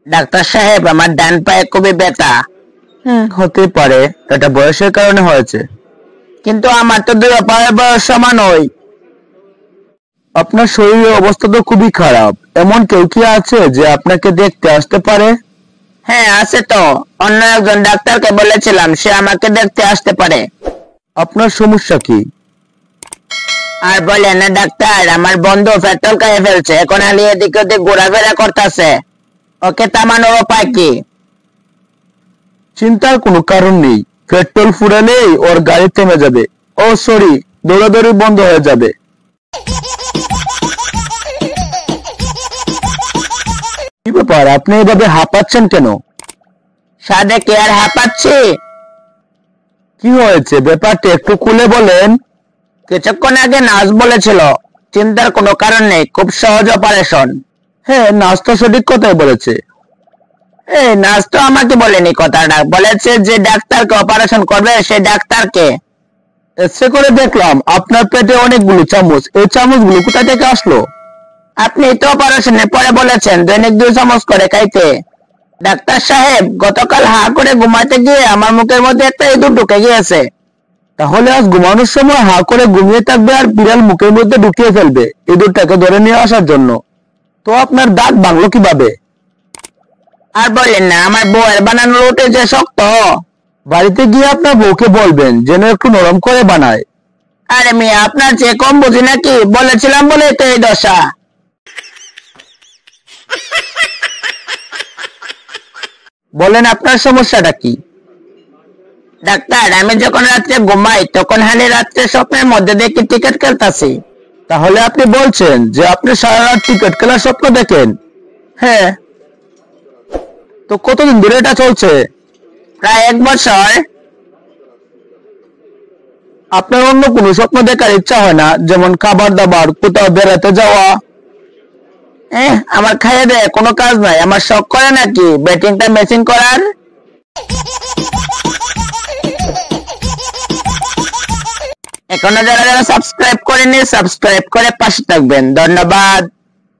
Doctor সাহেব, আমার ডান পায়ে খুবই ব্যথা। হতে পারে এটা বয়সের কারণে হয়েছে, কিন্তু আমার তো দুই পায়ের বয়স সমান হই। আপনার শরীরের অবস্থা তো খুবই খারাপ। এমন কেউ কি আছে যে আপনাকে দেখতে আসতে পারে? হ্যাঁ আছে তো, অন্য একজন ডাক্তারকে বলেছিলাম, সে আমাকে দেখতে আসতে পারে। আপনার সমস্যা কি? আর বলে না ডাক্তার, আমার বন্ধু পেট্রোল খেয়ে ফেলছে, এখন খালি এদিকে ওদিক ঘোরাফেরা করতেছে। ওকে থামানোর উপায় কি? চিন্তার কোনো কারণ নেই, পেট্রোল ফুরালেই ওর গাড়ি থেমে যাবে। ও সরি, দৌড়াদৌড়ি বন্ধ হয়ে যাবে। কি ব্যাপার, আপনি এভাবে হাঁপাচ্ছেন কেন? সাদে কি আর হাঁপাচ্ছি? কি হয়েছে ব্যাপারটা একটু খুলে বলেন। কিছুক্ষণ আগে নার্স বলেছিল চিন্তার কোনো কারণ নেই, খুব সহজ অপারেশন। হ্যাঁ, নার্স তো সঠিক কথাই বলেছে। এই নার্স তো আমাকে বলেনি কথাটা, বলেছে যে ডাক্তারকে অপারেশন করবে সেই ডাক্তারকে। এসে করে দেখলাম আপনার পেটে অনেকগুলো চামচ, এই চামচগুলো কোথা থেকে আসলো? আপনি তো অপারেশনের পরে বলেছেন দৈনিক 2 চামচ করে খাইতে। ডাক্তার সাহেব, গতকাল হা করে ঘুমাতে গিয়ে আমার মুখের মধ্যে একটা ইঁদুর ঢুকে গিয়েছে। তাহলে আজ ঘুমানোর সময় হা করে ঘুমিয়ে থাকবে আর বিড়াল মুখের মধ্যে ঢুকিয়ে ফেলবে ইঁদুরটাকে ধরে নিয়ে আসার জন্য। তো আপনার দাঁত ভাঙলো কিভাবে? আর বললেন না, আমার বউয়ের বানানো রুটি যে শক্ত। বাড়িতে গিয়ে আপনার বউকে বলবেন যেন একটু নরম করে বানায়। আরে মিয়া, আপনার চেয়ে কম বুঝি নাকি? বলেছিলাম বলে তো এই দশা। বলেন আপনার সমস্যাটা কি? ডাক্তার, আমি যখন রাত্রে ঘুমাই তখন খালি রাত্রে স্বপ্নের মধ্যে দেখি টিকিট খেলতাছি। তাহলে আপনি বলছেন যে আপনি সারা রাত টিকিট খেলার স্বপ্ন দেখেন? হ্যাঁ। তো কতদিন ধরে এটা চলছে? প্রায় 1 বছর। আপনার অন্য কোনো স্বপ্ন দেখার ইচ্ছা হয় না, যেমন খাবার দাবার, কোথাও বেড়াতে যাওয়া? আমার খাইয়ে দেয় কোনো কাজ নাই, আমার শখ করে নাকি ব্যাটিংটা মেশিন করার। এখনো যারা যারা সাবস্ক্রাইব করেনি, সাবস্ক্রাইব করে পাশে থাকবেন। ধন্যবাদ।